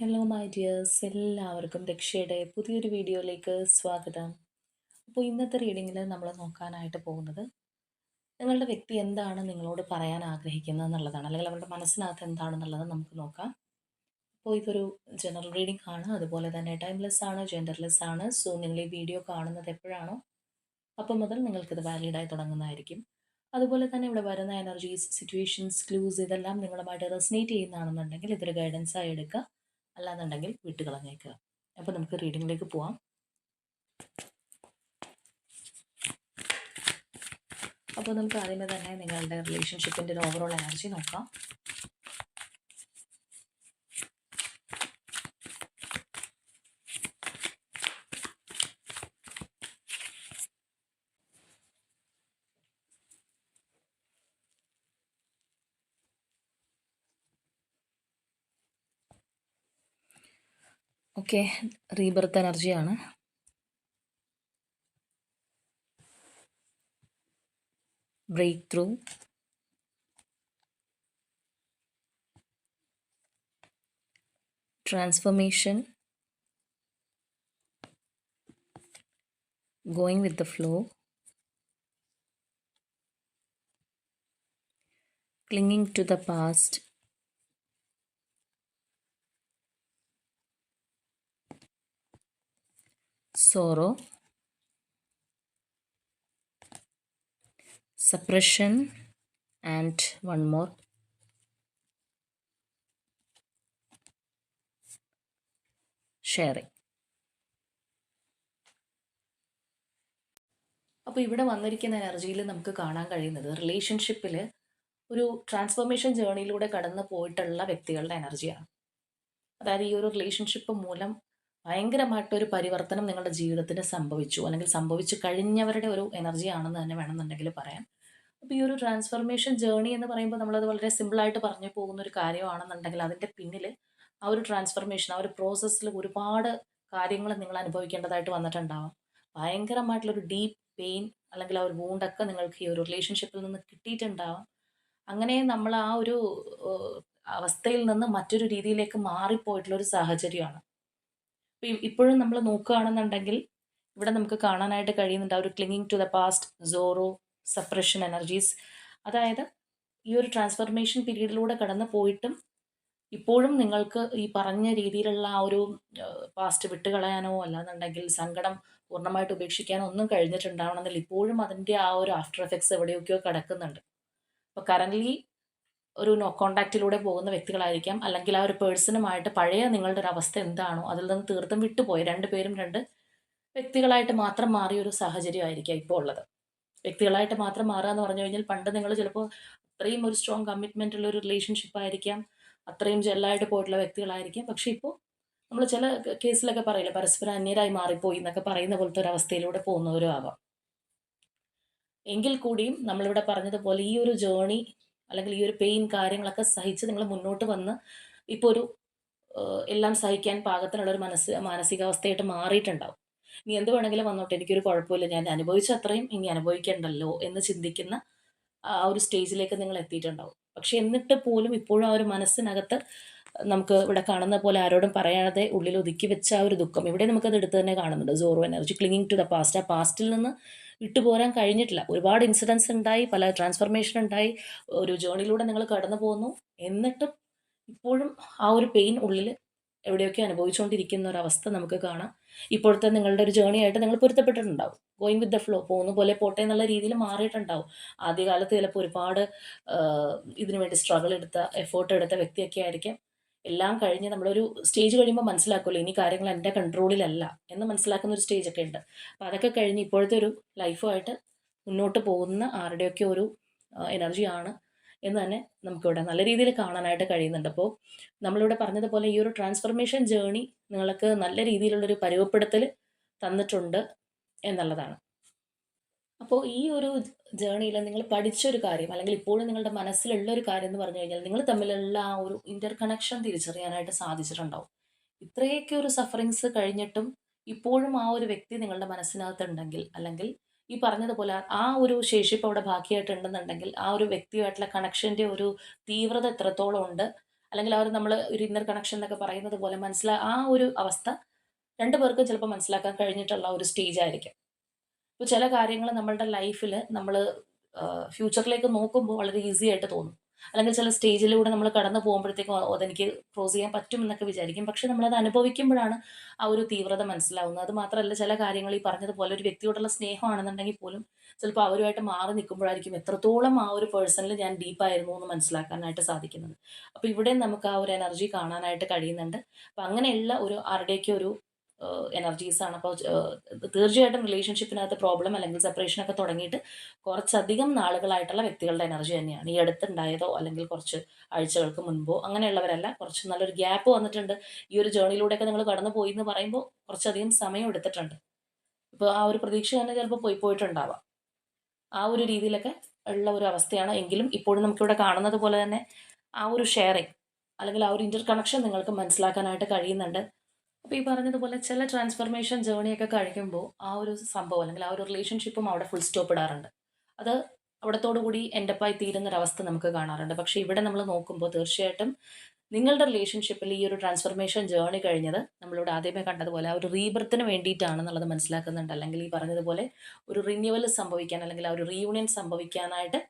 Hello my dears, എല്ലാവർക്കും ദക്ഷയുടെ പുതിയൊരു വീഡിയോയിലേക്ക് സ്വാഗതം. അപ്പോൾ ഇന്നത്തെ റീഡിങ്ങിൽ നമ്മൾ നോക്കാനായിട്ട് പോകുന്നത് നിങ്ങളുടെ വ്യക്തി എന്താണ് നിങ്ങളോട് പറയാൻ ആഗ്രഹിക്കുന്നത് എന്നുള്ളതാണ്, അല്ലെങ്കിൽ അവരുടെ മനസ്സിനകത്ത് എന്താണെന്നുള്ളത് നമുക്ക് നോക്കാം. അപ്പോൾ ഇതൊരു ജനറൽ റീഡിംഗ് ആണ്, അതുപോലെ തന്നെ ടൈംലെസ് ആണ്, ജെൻഡർലെസ് ആണ്. സോ നിങ്ങൾ ഈ വീഡിയോ കാണുന്നത് എപ്പോഴാണോ അപ്പം മുതൽ നിങ്ങൾക്കിത് വാലിഡായി തുടങ്ങുന്നതായിരിക്കും. അതുപോലെ തന്നെ ഇവിടെ വരുന്ന എനർജീസ്, സിറ്റുവേഷൻസ്, ക്ലൂസ് ഇതെല്ലാം നിങ്ങളുമായിട്ട് റെസനേറ്റ് ചെയ്യുന്നതാണെന്നുണ്ടെങ്കിൽ ഇതൊരു ഗൈഡൻസായി എടുക്കുക, അല്ലാന്നുണ്ടെങ്കിൽ വിട്ടുകളഞ്ഞേക്കുക. അപ്പോൾ നമുക്ക് റീഡിങ്ങിലേക്ക് പോവാം. അപ്പോൾ നമുക്ക് ആദ്യമേ തന്നെ നിങ്ങളുടെ റിലേഷൻഷിപ്പിൻ്റെ ഒരു ഓവറോൾ എനർജി നോക്കാം. ഓക്കെ, റീബർത്ത് എനർജിയാണ്. Breakthrough, transformation, going with the flow, clinging to the past, sorrow, suppression, and one more, sharing. അപ്പോൾ ഇവിടെ വന്നിരിക്കുന്ന എനർജിയിൽ നമുക്ക് കാണാൻ കഴിയുന്നത് റിലേഷൻഷിപ്പിൽ ഒരു ട്രാൻസ്ഫോർമേഷൻ ജേർണിയിലൂടെ കടന്നു പോയിട്ടുള്ള വ്യക്തികളുടെ എനർജിയാണ്. അതായത് ഈ ഒരു റിലേഷൻഷിപ്പ് മൂലം ഭയങ്കരമായിട്ടൊരു പരിവർത്തനം നിങ്ങളുടെ ജീവിതത്തിന് സംഭവിച്ചു, അല്ലെങ്കിൽ സംഭവിച്ചു കഴിഞ്ഞവരുടെ ഒരു എനർജി ആണെന്ന് തന്നെ വേണമെന്നുണ്ടെങ്കിൽ പറയാം. അപ്പോൾ ഈ ഒരു ട്രാൻസ്ഫോർമേഷൻ ജേർണി എന്ന് പറയുമ്പോൾ നമ്മളത് വളരെ സിമ്പിളായിട്ട് പറഞ്ഞു പോകുന്ന ഒരു കാര്യമാണെന്നുണ്ടെങ്കിൽ അതിൻ്റെ പിന്നിൽ ആ ഒരു ട്രാൻസ്ഫോർമേഷൻ, ആ ഒരു പ്രോസസ്സിൽ ഒരുപാട് കാര്യങ്ങൾ നിങ്ങൾ അനുഭവിക്കേണ്ടതായിട്ട് വന്നിട്ടുണ്ടാവാം. ഭയങ്കരമായിട്ടുള്ളൊരു ഡീപ്പ് പെയിൻ അല്ലെങ്കിൽ ആ ഒരു വൂണ്ടൊക്കെ നിങ്ങൾക്ക് ഈ ഒരു റിലേഷൻഷിപ്പിൽ നിന്ന് കിട്ടിയിട്ടുണ്ടാവാം. അങ്ങനെ നമ്മൾ ആ ഒരു അവസ്ഥയിൽ നിന്ന് മറ്റൊരു രീതിയിലേക്ക് മാറിപ്പോയിട്ടുള്ള ഒരു സാഹചര്യമാണ്. ഇപ്പോഴും നമ്മൾ നോക്കുകയാണെന്നുണ്ടെങ്കിൽ ഇവിടെ നമുക്ക് കാണാനായിട്ട് കഴിയുന്നുണ്ട് ആ ഒരു clinging to the past, sorrow, suppression energies. അതായത് ഈ ഒരു ട്രാൻസ്ഫർമേഷൻ പീരീഡിലൂടെ കടന്നു പോയിട്ടും ഇപ്പോഴും നിങ്ങൾക്ക് ഈ പറഞ്ഞ രീതിയിലുള്ള ആ ഒരു പാസ്റ്റ് വിട്ടുകളയാനോ അല്ലാന്നുണ്ടെങ്കിൽ സങ്കടം പൂർണ്ണമായിട്ട് ഉപേക്ഷിക്കാനോ ഒന്നും കഴിഞ്ഞിട്ടുണ്ടാവണമെന്നില്ല. ഇപ്പോഴും അതിൻ്റെ ആ ഒരു ആഫ്റ്റർ എഫക്ട്സ് എവിടെയൊക്കെയോ കിടക്കുന്നുണ്ട്. അപ്പോൾ കറൻ്റ്ലി ഒരു നോ കോണ്ടാക്റ്റിലൂടെ പോകുന്ന വ്യക്തികളായിരിക്കാം, അല്ലെങ്കിൽ ആ ഒരു പേഴ്സണുമായിട്ട് പഴയ നിങ്ങളുടെ ഒരു അവസ്ഥ എന്താണോ അതിൽ നിന്ന് തീർത്തും വിട്ടുപോയി രണ്ടുപേരും രണ്ട് വ്യക്തികളായിട്ട് മാത്രം മാറിയ ഒരു സാഹചര്യമായിരിക്കാം ഇപ്പോൾ ഉള്ളത്. വ്യക്തികളായിട്ട് മാത്രം മാറുക എന്ന് പറഞ്ഞു കഴിഞ്ഞാൽ പണ്ട് നിങ്ങൾ ചിലപ്പോൾ അത്രയും ഒരു സ്ട്രോങ് കമ്മിറ്റ്മെൻ്റ് ഉള്ള ഒരു റിലേഷൻഷിപ്പ് ആയിരിക്കാം, അത്രയും ജെല്ലായിട്ട് പോയിട്ടുള്ള വ്യക്തികളായിരിക്കാം. പക്ഷേ ഇപ്പോൾ നമ്മൾ ചില കേസിലൊക്കെ പറയില്ല, പരസ്പരം അന്യരായി മാറിപ്പോയി എന്നൊക്കെ പറയുന്ന പോലത്തെ ഒരു അവസ്ഥയിലൂടെ പോകുന്നവരും ആവാം. എങ്കിൽ കൂടിയും നമ്മളിവിടെ പറഞ്ഞതുപോലെ ഈ ഒരു ജേർണി അല്ലെങ്കിൽ ഈ ഒരു പെയിൻ കാര്യങ്ങളൊക്കെ സഹിച്ച് നിങ്ങൾ മുന്നോട്ട് വന്ന് ഇപ്പോൾ ഒരു എല്ലാം സഹിക്കാൻ പാകത്തിനുള്ളൊരു മാനസികാവസ്ഥയായിട്ട് മാറിയിട്ടുണ്ടാവും. ഇനി എന്ത് വേണമെങ്കിലും വന്നോട്ടെ, എനിക്കൊരു കുഴപ്പമില്ല, ഞാൻ അനുഭവിച്ച അത്രയും ഇനി അനുഭവിക്കണ്ടല്ലോ എന്ന് ചിന്തിക്കുന്ന ആ ഒരു സ്റ്റേജിലേക്ക് നിങ്ങൾ എത്തിയിട്ടുണ്ടാവും. പക്ഷെ എന്നിട്ട് പോലും ഇപ്പോഴും ആ ഒരു മനസ്സിനകത്ത് നമുക്ക് ഇവിടെ കാണുന്ന പോലെ ആരോടും പറയാതെ ഉള്ളിൽ ഒതുക്കി വെച്ച ആ ഒരു ദുഃഖം ഇവിടെ നമുക്കത് എടുത്ത് തന്നെ കാണുന്നുണ്ട്. Sorrow energy, clinging to the past. ആ പാസ്റ്റിൽ നിന്ന് വിട്ടുപോരാൻ കഴിഞ്ഞിട്ടില്ല. ഒരുപാട് ഇൻസിഡൻസ് ഉണ്ടായി, പല ട്രാൻസ്ഫർമേഷൻ ഉണ്ടായി, ഒരു ജേണിയിലൂടെ നിങ്ങൾ കടന്നു പോകുന്നു. എന്നിട്ടും ഇപ്പോഴും ആ ഒരു പെയിൻ ഉള്ളിൽ എവിടെയൊക്കെ അനുഭവിച്ചുകൊണ്ടിരിക്കുന്ന ഒരവസ്ഥ നമുക്ക് കാണാം. ഇപ്പോഴത്തെ നിങ്ങളുടെ ഒരു ജേണി ആയിട്ട് നിങ്ങൾ പൊരുത്തപ്പെട്ടിട്ടുണ്ടാവും. ഗോയിങ് വിത്ത് ദ ഫ്ലോ, പോകുന്ന പോലെ പോട്ടെ എന്നുള്ള രീതിയിൽ മാറിയിട്ടുണ്ടാവും. ആദ്യകാലത്ത് ചിലപ്പോൾ ഒരുപാട് ഇതിനു വേണ്ടി സ്ട്രഗിൾ എടുത്ത, എഫേർട്ട് എടുത്ത വ്യക്തിയൊക്കെ ആയിരിക്കാം. എല്ലാം കഴിഞ്ഞ് നമ്മളൊരു സ്റ്റേജ് കഴിയുമ്പോൾ മനസ്സിലാക്കുമല്ലോ ഇനി കാര്യങ്ങൾ എൻ്റെ കൺട്രോളിലല്ല എന്ന് മനസ്സിലാക്കുന്ന ഒരു സ്റ്റേജൊക്കെ ഉണ്ട്. അപ്പോൾ അതൊക്കെ കഴിഞ്ഞ് ഇപ്പോഴത്തെ ഒരു ലൈഫുമായിട്ട് മുന്നോട്ട് പോകുന്ന ആരുടെയൊക്കെ ഒരു എനർജിയാണ് എന്ന് തന്നെ നമുക്കിവിടെ നല്ല രീതിയിൽ കാണാനായിട്ട് കഴിയുന്നുണ്ട്. അപ്പോൾ നമ്മളിവിടെ പറഞ്ഞതുപോലെ ഈ ഒരു ട്രാൻസ്ഫർമേഷൻ ജേർണി നിങ്ങൾക്ക് നല്ല രീതിയിലുള്ളൊരു പരുവപ്പെടുത്തൽ തന്നിട്ടുണ്ട് എന്നുള്ളതാണ്. അപ്പോൾ ഈ ഒരു ജേർണിയിൽ നിങ്ങൾ പഠിച്ചൊരു കാര്യം, അല്ലെങ്കിൽ ഇപ്പോഴും നിങ്ങളുടെ മനസ്സിലുള്ള ഒരു കാര്യം എന്ന് പറഞ്ഞു കഴിഞ്ഞാൽ നിങ്ങൾ തമ്മിലുള്ള ആ ഒരു ഇൻ്റർ കണക്ഷൻ തിരിച്ചറിയാനായിട്ട് സാധിച്ചിട്ടുണ്ടാവും. ഇത്രയൊക്കെ ഒരു സഫറിങ്സ് കഴിഞ്ഞിട്ടും ഇപ്പോഴും ആ ഒരു വ്യക്തി നിങ്ങളുടെ മനസ്സിനകത്തുണ്ടെങ്കിൽ, അല്ലെങ്കിൽ ഈ പറഞ്ഞതുപോലെ ആ ഒരു ശേഷിപ്പ് അവിടെ ബാക്കിയായിട്ടുണ്ടെന്നുണ്ടെങ്കിൽ ആ ഒരു വ്യക്തിയുമായിട്ടുള്ള കണക്ഷൻ്റെ ഒരു തീവ്രത എത്രത്തോളം ഉണ്ട്, അല്ലെങ്കിൽ അവർ നമ്മൾ ഒരു ഇന്നർ കണക്ഷൻ എന്നൊക്കെ പറയുന്നത് പോലെ ആ ഒരു അവസ്ഥ 2 പേർക്കും ചിലപ്പോൾ മനസ്സിലാക്കാൻ കഴിഞ്ഞിട്ടുള്ള ഒരു സ്റ്റേജ് ആയിരിക്കും. ഇപ്പോൾ ചില കാര്യങ്ങൾ നമ്മളുടെ ലൈഫിൽ നമ്മൾ ഫ്യൂച്ചറിലേക്ക് നോക്കുമ്പോൾ വളരെ ഈസി ആയിട്ട് തോന്നും. അല്ലെങ്കിൽ ചില സ്റ്റേജിലൂടെ നമ്മൾ കടന്നു പോകുമ്പോഴത്തേക്കും അതെനിക്ക് ക്രോസ് ചെയ്യാൻ പറ്റും എന്നൊക്കെ വിചാരിക്കും. പക്ഷെ നമ്മളത് അനുഭവിക്കുമ്പോഴാണ് ആ ഒരു തീവ്രത മനസ്സിലാവുന്നത്. അത് മാത്രമല്ല ചില കാര്യങ്ങൾ ഈ പറഞ്ഞതുപോലെ ഒരു വ്യക്തിയോടുള്ള സ്നേഹമാണെന്നുണ്ടെങ്കിൽ പോലും ചിലപ്പോൾ അവരുമായിട്ട് മാറി നിൽക്കുമ്പോഴായിരിക്കും എത്രത്തോളം ആ ഒരു പേഴ്സണിൽ ഞാൻ ഡീപ്പായിരുന്നു എന്ന് മനസ്സിലാക്കാനായിട്ട് സാധിക്കുന്നത്. അപ്പോൾ ഇവിടെ നമുക്ക് ആ ഒരു എനർജി കാണാനായിട്ട് കഴിയുന്നുണ്ട്. അപ്പോൾ അങ്ങനെയുള്ള ഒരു ആരുടെയൊക്കെ ഒരു എനർജീസാണ്. അപ്പോൾ തീർച്ചയായിട്ടും റിലേഷൻഷിപ്പിനകത്ത് പ്രോബ്ലം അല്ലെങ്കിൽ സെപ്പറേഷൻ ഒക്കെ തുടങ്ങിയിട്ട് കുറച്ചധികം നാളുകളായിട്ടുള്ള വ്യക്തികളുടെ എനർജി തന്നെയാണ്. ഈ അടുത്തുണ്ടായതോ അല്ലെങ്കിൽ കുറച്ച് ആഴ്ചകൾക്ക് മുൻപോ അങ്ങനെയുള്ളവരല്ല. കുറച്ച് നല്ലൊരു ഗ്യാപ്പ് വന്നിട്ടുണ്ട്. ഈ ഒരു ജേർണിയിലൂടെയൊക്കെ നിങ്ങൾ കടന്നു പോയി എന്ന് പറയുമ്പോൾ കുറച്ചധികം സമയം എടുത്തിട്ടുണ്ട്. ഇപ്പോൾ ആ ഒരു പ്രതീക്ഷ തന്നെ ചിലപ്പോൾ പോയിട്ടുണ്ടാവാം. ആ ഒരു രീതിയിലൊക്കെ ഉള്ള ഒരു അവസ്ഥയാണ്. എങ്കിലും ഇപ്പോഴും നമുക്കിവിടെ കാണുന്നത് പോലെ തന്നെ ആ ഒരു ഷെയറിങ് അല്ലെങ്കിൽ ആ ഒരു ഇന്റർ കണക്ഷൻ നിങ്ങൾക്ക് മനസ്സിലാക്കാനായിട്ട് കഴിയുന്നുണ്ട്. അപ്പോൾ ഈ പറഞ്ഞതുപോലെ ചില ട്രാൻസ്ഫർമേഷൻ ജേർണിയൊക്കെ കഴിക്കുമ്പോൾ ആ ഒരു സംഭവം അല്ലെങ്കിൽ ആ ഒരു റിലേഷൻഷിപ്പും അവിടെ ഫുൾ സ്റ്റോപ്പ് ഇടാറുണ്ട്. അത് അവിടത്തോടു കൂടി എൻഡപ്പായി തീരുന്നൊരവസ്ഥ നമുക്ക് കാണാറുണ്ട്. പക്ഷേ ഇവിടെ നമ്മൾ നോക്കുമ്പോൾ തീർച്ചയായിട്ടും നിങ്ങളുടെ റിലേഷൻഷിപ്പിൽ ഈ ഒരു ട്രാൻസ്ഫർമേഷൻ ജേർണി കഴിഞ്ഞത് നമ്മളിവിടെ ആദ്യമേ കണ്ടതുപോലെ ആ ഒരു റീബർത്തിന് വേണ്ടിയിട്ടാണെന്നുള്ളത് മനസ്സിലാക്കുന്നുണ്ട്. അല്ലെങ്കിൽ ഈ പറഞ്ഞതുപോലെ ഒരു റിന്യൂവൽ സംഭവിക്കാൻ അല്ലെങ്കിൽ ആ ഒരു റീയൂണിയൻ സംഭവിക്കാനായിട്ട്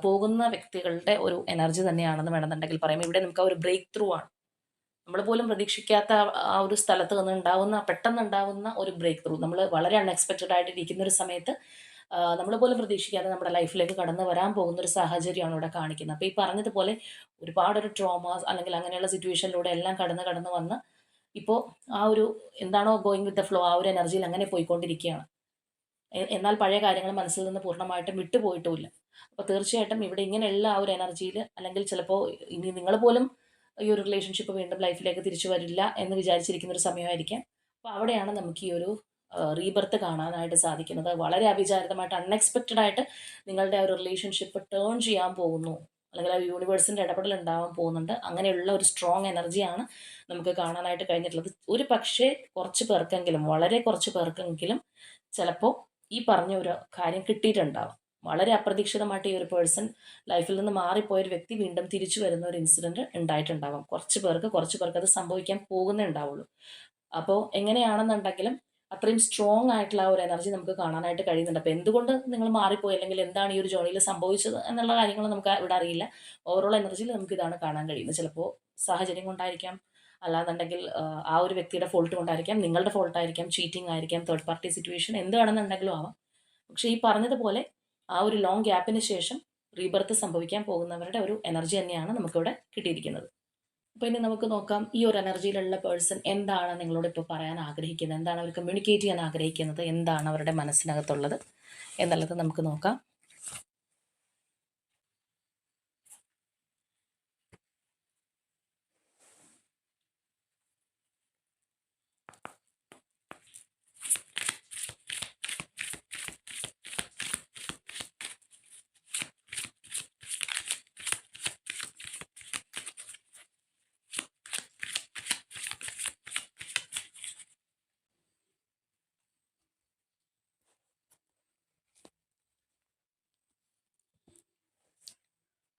പോകുന്ന വ്യക്തികളുടെ ഒരു എനർജി തന്നെയാണെന്ന് വേണമെന്നുണ്ടെങ്കിൽ പറയാം. ഇവിടെ നമുക്ക് ആ ഒരു ബ്രേക്ക് ത്രൂ ആണ്. നമ്മൾ പോലും പ്രതീക്ഷിക്കാത്ത ആ ഒരു സ്ഥലത്ത് നിന്ന് പെട്ടെന്നുണ്ടാവുന്ന ഒരു ബ്രേക്ക് ത്രൂ. നമ്മൾ വളരെ അൺഎക്സ്പെക്റ്റഡ് ആയിട്ട് ഇരിക്കുന്ന ഒരു സമയത്ത് നമ്മൾ പോലും പ്രതീക്ഷിക്കാതെ നമ്മുടെ ലൈഫിലേക്ക് കടന്നു വരാൻ പോകുന്ന ഒരു സാഹചര്യമാണ് ഇവിടെ കാണിക്കുന്നത്. അപ്പോൾ ഈ പറഞ്ഞതുപോലെ ഒരുപാടൊരു ട്രോമാസ് അല്ലെങ്കിൽ അങ്ങനെയുള്ള സിറ്റുവേഷനിലൂടെ എല്ലാം കടന്ന് വന്ന് ഇപ്പോൾ ആ ഒരു എന്താണോ ഗോയിങ് വിത്ത് ദ ഫ്ലോ ആ ഒരു എനർജിയിൽ അങ്ങനെ പോയിക്കൊണ്ടിരിക്കുകയാണ്. എന്നാൽ പഴയ കാര്യങ്ങൾ മനസ്സിൽ നിന്ന് പൂർണ്ണമായിട്ടും വിട്ടുപോയിട്ടുമില്ല. അപ്പോൾ തീർച്ചയായിട്ടും ഇവിടെ ഇങ്ങനെയുള്ള ആ ഒരു എനർജിയിൽ അല്ലെങ്കിൽ ചിലപ്പോൾ ഇനി നിങ്ങൾ പോലും ഈ ഒരു റിലേഷൻഷിപ്പ് വീണ്ടും ലൈഫിലേക്ക് തിരിച്ചു വരില്ല എന്ന് വിചാരിച്ചിരിക്കുന്ന ഒരു സമയമായിരിക്കാം. അപ്പോൾ അവിടെയാണ് നമുക്ക് ഈ ഒരു റീബർത്ത് കാണാനായിട്ട് സാധിക്കുന്നത്. വളരെ അവിചാരിതമായിട്ട് അൺഎക്സ്പെക്റ്റഡ് ആയിട്ട് നിങ്ങളുടെ ആ ഒരു റിലേഷൻഷിപ്പ് ടേൺ ചെയ്യാൻ പോകുന്നു. അല്ലെങ്കിൽ ആ യൂണിവേഴ്സിൻ്റെ ഇടപെടൽ ഉണ്ടാവാൻ പോകുന്നുണ്ട്. അങ്ങനെയുള്ള ഒരു സ്ട്രോങ് എനർജിയാണ് നമുക്ക് കാണാനായിട്ട് കഴിഞ്ഞിട്ടുള്ളത്. ഒരു പക്ഷേ കുറച്ച് പേർക്കെങ്കിലും വളരെ കുറച്ച് പേർക്കെങ്കിലും ചിലപ്പോൾ ഈ പറഞ്ഞ ഒരു കാര്യം കിട്ടിയിട്ടുണ്ടാവാം. വളരെ അപ്രതീക്ഷിതമായിട്ട് ഈ ഒരു പേഴ്സൺ ലൈഫിൽ നിന്ന് മാറിപ്പോയ ഒരു വ്യക്തി വീണ്ടും തിരിച്ചു വരുന്ന ഒരു ഇൻസിഡൻറ്റ് ഉണ്ടായിട്ടുണ്ടാവാം. കുറച്ച് പേർക്ക് അത് സംഭവിക്കാൻ പോകുന്നേ ഉണ്ടാവുള്ളൂ. അപ്പോൾ എങ്ങനെയാണെന്നുണ്ടെങ്കിലും അത്രയും സ്ട്രോങ് ആയിട്ടുള്ള ആ ഒരു എനർജി നമുക്ക് കാണാനായിട്ട് കഴിയുന്നുണ്ട്. അപ്പോൾ എന്തുകൊണ്ട് നിങ്ങൾ മാറിപ്പോയി അല്ലെങ്കിൽ എന്താണ് ഈ ഒരു ജേർണിയിൽ സംഭവിച്ചത് എന്നുള്ള കാര്യങ്ങൾ നമുക്ക് ഇവിടെ അറിയില്ല. ഓവറോൾ എനർജിയിൽ നമുക്ക് ഇതാണ് കാണാൻ കഴിയുന്നത്. ചിലപ്പോൾ സാഹചര്യം കൊണ്ടായിരിക്കാം, അല്ലാന്നുണ്ടെങ്കിൽ ആ ഒരു വ്യക്തിയുടെ ഫോൾട്ട് കൊണ്ടായിരിക്കാം, നിങ്ങളുടെ ഫോൾട്ട് ആയിരിക്കാം, ചീറ്റിംഗ് ആയിരിക്കാം, തേർഡ് പാർട്ടി സിറ്റുവേഷൻ എന്ത് വേണമെന്നുണ്ടെങ്കിലും ആവാം. പക്ഷേ ഈ പറഞ്ഞതുപോലെ ആ ഒരു ലോങ് ഗ്യാപ്പിന് ശേഷം റീബർത്ത് സംഭവിക്കാൻ പോകുന്നവരുടെ ഒരു എനർജി തന്നെയാണ് നമുക്കിവിടെ കിട്ടിയിരിക്കുന്നത്. അപ്പോൾ ഇനി നമുക്ക് നോക്കാം ഈ ഒരു എനർജിയിലുള്ള പേഴ്സൺ എന്താണ് നിങ്ങളോട് ഇപ്പോൾ പറയാൻ ആഗ്രഹിക്കുന്നത്, എന്താണ് അവർ കമ്മ്യൂണിക്കേറ്റ് ചെയ്യാൻ ആഗ്രഹിക്കുന്നത്, എന്താണ് അവരുടെ മനസ്സിനകത്തുള്ളത് എന്നുള്ളത് നമുക്ക് നോക്കാം.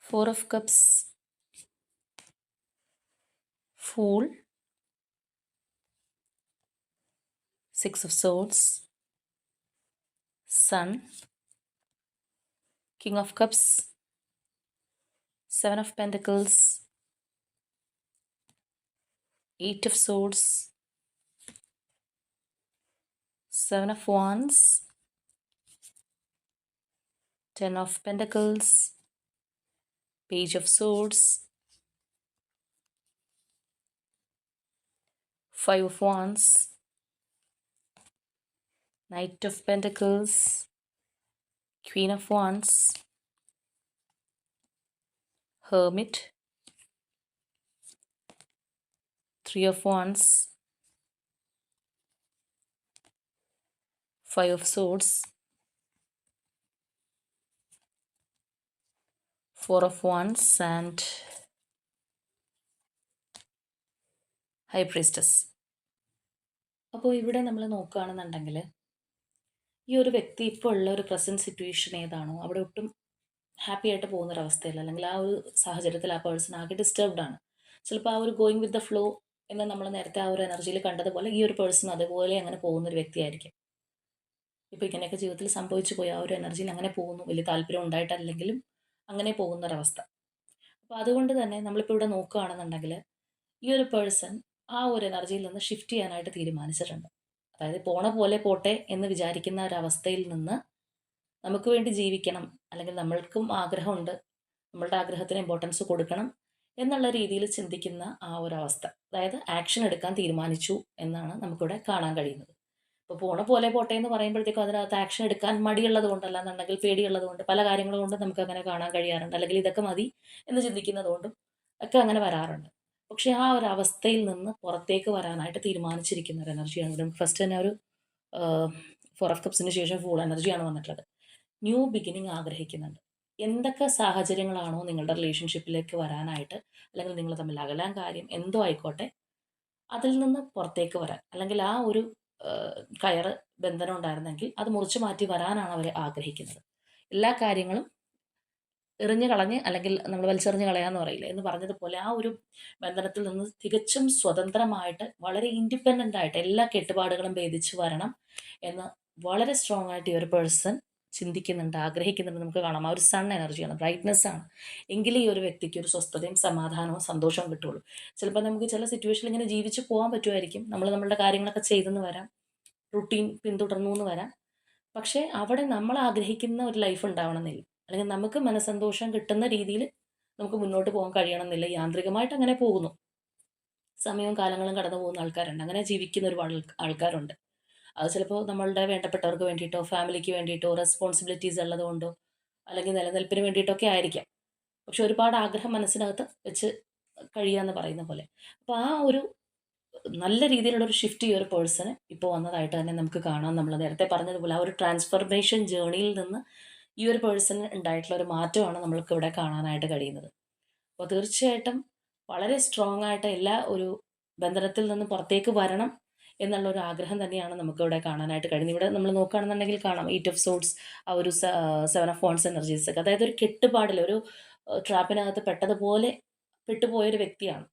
Four of Cups, Fool, Six of Swords, Sun, King of Cups, Seven of Pentacles, Eight of Swords, Seven of Wands, Ten of Pentacles, Page of Swords, Five of Wands, Knight of Pentacles, Queen of Wands, Hermit, Three of Wands, Five of Swords, Four of Wands and High Priestess. അപ്പോൾ ഇവിടെ നമ്മൾ നോക്കുകയാണെന്നുണ്ടെങ്കിൽ ഈ ഒരു വ്യക്തി ഇപ്പോൾ ഉള്ള ഒരു പ്രസൻറ്റ് സിറ്റുവേഷൻ ഏതാണോ അവിടെ ഒട്ടും ഹാപ്പി ആയിട്ട് പോകുന്നൊരവസ്ഥയില്ല, അല്ലെങ്കിൽ ആ ഒരു സാഹചര്യത്തിൽ ആ പേഴ്സൺ ആകെ ഡിസ്റ്റർബ്ഡ് ആണ്. ചിലപ്പോൾ ആ ഒരു ഗോയിങ് വിത്ത് ദ ഫ്ലോ എന്ന് നമ്മൾ നേരത്തെ ആ ഒരു എനർജിയിൽ കണ്ടതുപോലെ ഈ ഒരു പേഴ്സൺ അതുപോലെ അങ്ങനെ പോകുന്ന ഒരു വ്യക്തിയായിരിക്കും. ഇപ്പോൾ ഇങ്ങനെയൊക്കെ ജീവിതത്തിൽ സംഭവിച്ചു പോയി ആ ഒരു എനർജിയിൽ അങ്ങനെ പോകുന്നു. വലിയ താല്പര്യം ഉണ്ടായിട്ടല്ലെങ്കിലും അങ്ങനെ പോകുന്നൊരവസ്ഥ. അപ്പോൾ അതുകൊണ്ട് തന്നെ നമ്മളിപ്പോൾ ഇവിടെ നോക്കുകയാണെന്നുണ്ടെങ്കിൽ ഈ ഒരു പേഴ്സൺ ആ ഒരു എനർജിയിൽ നിന്ന് ഷിഫ്റ്റ് ചെയ്യാനായിട്ട് തീരുമാനിച്ചിട്ടുണ്ട്. അതായത് പോണ പോലെ പോട്ടെ എന്ന് വിചാരിക്കുന്ന ഒരവസ്ഥയിൽ നിന്ന് നമുക്ക് വേണ്ടി ജീവിക്കണം, അല്ലെങ്കിൽ നമ്മൾക്കും ആഗ്രഹമുണ്ട്, നമ്മളുടെ ആഗ്രഹത്തിന് ഇമ്പോർട്ടൻസ് കൊടുക്കണം എന്നുള്ള രീതിയിൽ ചിന്തിക്കുന്ന ആ ഒരു അവസ്ഥ. അതായത് ആക്ഷൻ എടുക്കാൻ തീരുമാനിച്ചു എന്നാണ് നമുക്കിവിടെ കാണാൻ കഴിയുന്നത്. ഇപ്പോൾ പോണ പോലെ പോട്ടെ എന്ന് പറയുമ്പോഴത്തേക്കും അതിനകത്ത് ആക്ഷൻ എടുക്കാൻ മടിയുള്ളത് കൊണ്ടല്ല എന്നുണ്ടെങ്കിൽ പേടിയുള്ളത് കൊണ്ട് പല കാര്യങ്ങൾ കൊണ്ടും നമുക്ക് അങ്ങനെ കാണാൻ കഴിയാറുണ്ട്. അല്ലെങ്കിൽ ഇതൊക്കെ മതി എന്ന് ചിന്തിക്കുന്നത് കൊണ്ടും ഒക്കെ അങ്ങനെ വരാറുണ്ട്. പക്ഷേ ആ ഒരു അവസ്ഥയിൽ നിന്ന് പുറത്തേക്ക് വരാനായിട്ട് തീരുമാനിച്ചിരിക്കുന്ന ഒരു എനർജിയാണ് ഇവിടെ. ഫസ്റ്റ് തന്നെ ഒരു ഫോർ ഓഫ് കപ്സിന് ശേഷം ഫുൾ എനർജിയാണ് വന്നിട്ടുള്ളത്. ന്യൂ ബിഗിനിങ് ആഗ്രഹിക്കുന്നുണ്ട്. എന്തൊക്കെ സാഹചര്യങ്ങളാണോ നിങ്ങളുടെ റിലേഷൻഷിപ്പിലേക്ക് വരാനായിട്ട്, അല്ലെങ്കിൽ നിങ്ങൾ തമ്മിൽ അകലാൻ കാര്യം എന്തോ ആയിക്കോട്ടെ, അതിൽ നിന്ന് പുറത്തേക്ക് വരാൻ, അല്ലെങ്കിൽ ആ ഒരു കയറ് ബന്ധനം ഉണ്ടായിരുന്നെങ്കിൽ അത് മുറിച്ചു മാറ്റി വരാനാണ് അവർ ആഗ്രഹിക്കുന്നത്. എല്ലാ കാര്യങ്ങളും എറിഞ്ഞു കളഞ്ഞ്, അല്ലെങ്കിൽ നമ്മൾ വലിച്ചെറിഞ്ഞ് കളയാന്ന് പറയില്ലേ എന്ന് പറഞ്ഞതുപോലെ ആ ഒരു ബന്ധനത്തിൽ നിന്ന് തികച്ചും സ്വതന്ത്രമായിട്ട് വളരെ ഇൻഡിപെൻഡൻ്റ് ആയിട്ട് എല്ലാ കെട്ടുപാടുകളും ഭേദിച്ച് വരണം എന്ന് വളരെ സ്ട്രോങ് ആയിട്ട് ഈ ഒരു പേഴ്സൺ ചിന്തിക്കുന്നുണ്ട്, ആഗ്രഹിക്കുന്നുണ്ട്. നമുക്ക് കാണാം ആ ഒരു സൺ എനർജിയാണ്, ബ്രൈറ്റ്നെസ് ആണ്. എങ്കിലേ ഈ ഒരു വ്യക്തിക്ക് ഒരു സ്വസ്ഥതയും സമാധാനവും സന്തോഷവും കിട്ടുള്ളൂ. ചിലപ്പോൾ നമുക്ക് ചില സിറ്റുവേഷനിൽ ഇങ്ങനെ ജീവിച്ച് പോകാൻ പറ്റുമായിരിക്കും, നമ്മൾ നമ്മളുടെ കാര്യങ്ങളൊക്കെ ചെയ്തെന്ന് വരാം, റുട്ടീൻ പിന്തുടർന്നു എന്ന് വരാം. പക്ഷേ അവിടെ നമ്മൾ ആഗ്രഹിക്കുന്ന ഒരു ലൈഫ് ഉണ്ടാവണമെന്നില്ല, അല്ലെങ്കിൽ നമുക്ക് മനസ്സന്തോഷം കിട്ടുന്ന രീതിയിൽ നമുക്ക് മുന്നോട്ട് പോകാൻ കഴിയണമെന്നില്ല. യാന്ത്രികമായിട്ട് അങ്ങനെ പോകുന്നു, സമയവും കാലങ്ങളും കടന്നു പോകുന്ന ആൾക്കാരുണ്ട്, അങ്ങനെ ജീവിക്കുന്ന ഒരുപാട് ആൾക്കാരുണ്ട്. അത് ചിലപ്പോൾ നമ്മളുടെ വേണ്ടപ്പെട്ടവർക്ക് വേണ്ടിയിട്ടോ ഫാമിലിക്ക് വേണ്ടിയിട്ടോ റെസ്പോൺസിബിലിറ്റീസ് ഉള്ളതുകൊണ്ടോ അല്ലെങ്കിൽ നിലനിൽപ്പിന് വേണ്ടിയിട്ടൊക്കെ ആയിരിക്കാം. പക്ഷെ ഒരുപാട് ആഗ്രഹം മനസ്സിനകത്ത് വെച്ച് കഴിയുക പറയുന്ന പോലെ. അപ്പോൾ ആ ഒരു നല്ല രീതിയിലുള്ള ഒരു ഷിഫ്റ്റ് ഈ ഒരു പേഴ്സണ് ഇപ്പോൾ വന്നതായിട്ട് തന്നെ നമുക്ക് കാണാം. നമ്മൾ നേരത്തെ പറഞ്ഞതുപോലെ ആ ഒരു ട്രാൻസ്ഫർമേഷൻ ജേർണിയിൽ നിന്ന് ഈ ഒരു പേഴ്സണ് ഉണ്ടായിട്ടുള്ള ഒരു മാറ്റമാണ് നമ്മൾക്ക് ഇവിടെ കാണാനായിട്ട് കഴിയുന്നത്. അപ്പോൾ തീർച്ചയായിട്ടും വളരെ സ്ട്രോങ് ആയിട്ട് എല്ലാ ഒരു ബന്ധനത്തിൽ നിന്ന് പുറത്തേക്ക് വരണം എന്നുള്ള ഒരു ആഗ്രഹം തന്നെയാണ് നമുക്കിവിടെ കാണാനായിട്ട് കഴിയുന്നത്. ഇവിടെ നമ്മൾ നോക്കുകയാണെന്നുണ്ടെങ്കിൽ കാണാം എയ്റ്റ് ഓഫ് സോട്സ്, ആ ഒരു സെവൻ ഓഫ് ഫോൺസ് എനർജീസ് ഒക്കെ. അതായത് ഒരു കെട്ടുപാടിൽ ഒരു ട്രാപ്പിനകത്ത് പെട്ടതുപോലെ പെട്ടുപോയൊരു വ്യക്തിയാണ്.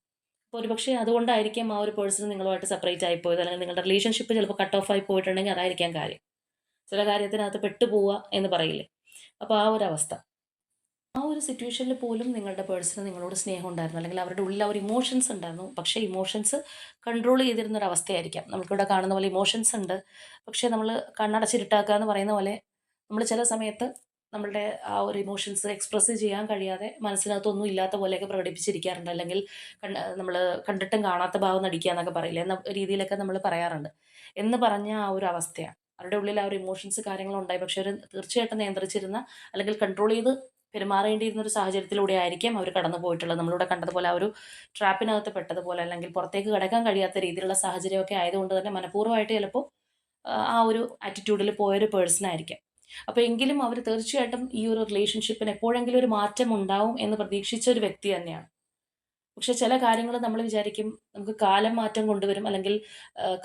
അപ്പോൾ ഒരുപക്ഷെ അതുകൊണ്ടായിരിക്കാം ആ ഒരു പേഴ്സൺ നിങ്ങളുമായിട്ട് സെപ്പറേറ്റ് ആയിപ്പോയത്, അല്ലെങ്കിൽ നിങ്ങളുടെ റിലേഷൻഷിപ്പ് ചിലപ്പോൾ കട്ട് ഓഫ് ആയി പോയിട്ടുണ്ടെങ്കിൽ അതായിരിക്കാം കാര്യം. ചില കാര്യത്തിനകത്ത് പെട്ടുപോവുക എന്ന് പറയില്ലേ, അപ്പോൾ ആ ഒരു അവസ്ഥ. ആ ഒരു സിറ്റുവേഷനിൽ പോലും നിങ്ങളുടെ പേഴ്സണ് നിങ്ങളോട് സ്നേഹം ഉണ്ടായിരുന്നു, അല്ലെങ്കിൽ അവരുടെ ഉള്ളിൽ ആ ഒരു ഇമോഷൻസ് ഉണ്ടായിരുന്നു. പക്ഷേ ഇമോഷൻസ് കൺട്രോൾ ചെയ്തിരുന്ന ഒരു അവസ്ഥയായിരിക്കാം. നമുക്കിവിടെ കാണുന്ന പോലെ ഇമോഷൻസ് ഉണ്ട്, പക്ഷേ നമ്മൾ കണ്ണടച്ചിരുട്ടാക്കുക എന്ന് പറയുന്ന പോലെ നമ്മൾ ചില സമയത്ത് നമ്മളുടെ ആ ഒരു ഇമോഷൻസ് എക്സ്പ്രസ് ചെയ്യാൻ കഴിയാതെ മനസ്സിനകത്തൊന്നും ഇല്ലാത്ത പോലെയൊക്കെ പ്രകടിപ്പിച്ചിരിക്കാറുണ്ട്. അല്ലെങ്കിൽ നമ്മൾ കണ്ടിട്ടും കാണാത്ത ഭാവം നടിക്കുക എന്നൊക്കെ പറയില്ലേ, എന്ന രീതിയിലൊക്കെ നമ്മൾ പറയാറുണ്ട്. എന്ന് പറഞ്ഞ ആ ഒരു അവസ്ഥയാണ്. അവരുടെ ഉള്ളിൽ ആ ഒരു ഇമോഷൻസ് കാര്യങ്ങളുണ്ടായി, പക്ഷേ അവർ തീർച്ചയായിട്ടും നിയന്ത്രിച്ചിരുന്ന, അല്ലെങ്കിൽ കൺട്രോൾ ചെയ്ത് പെരുമാറേണ്ടിയിരുന്ന ഒരു സാഹചര്യത്തിലൂടെ ആയിരിക്കാം അവർ കടന്നു പോയിട്ടുള്ളത്. നമ്മളിവിടെ കണ്ടതുപോലെ ആ ഒരു ട്രാപ്പിനകത്ത് പെട്ടതുപോലെ, അല്ലെങ്കിൽ പുറത്തേക്ക് കടക്കാൻ കഴിയാത്ത രീതിയിലുള്ള സാഹചര്യമൊക്കെ ആയതുകൊണ്ട് തന്നെ മനഃപൂർവ്വമായിട്ട് ചിലപ്പോൾ ആ ഒരു ആറ്റിറ്റ്യൂഡിൽ പോയൊരു പേഴ്സൺ ആയിരിക്കാം. അപ്പോൾ എങ്കിലും അവർ തീർച്ചയായിട്ടും ഈ ഒരു റിലേഷൻഷിപ്പിന് എപ്പോഴെങ്കിലും ഒരു മാറ്റം ഉണ്ടാവും എന്ന് പ്രതീക്ഷിച്ച ഒരു വ്യക്തി തന്നെയാണ്. പക്ഷെ ചില കാര്യങ്ങൾ നമ്മൾ വിചാരിക്കും നമുക്ക് കാലം മാറ്റം കൊണ്ടുവരും, അല്ലെങ്കിൽ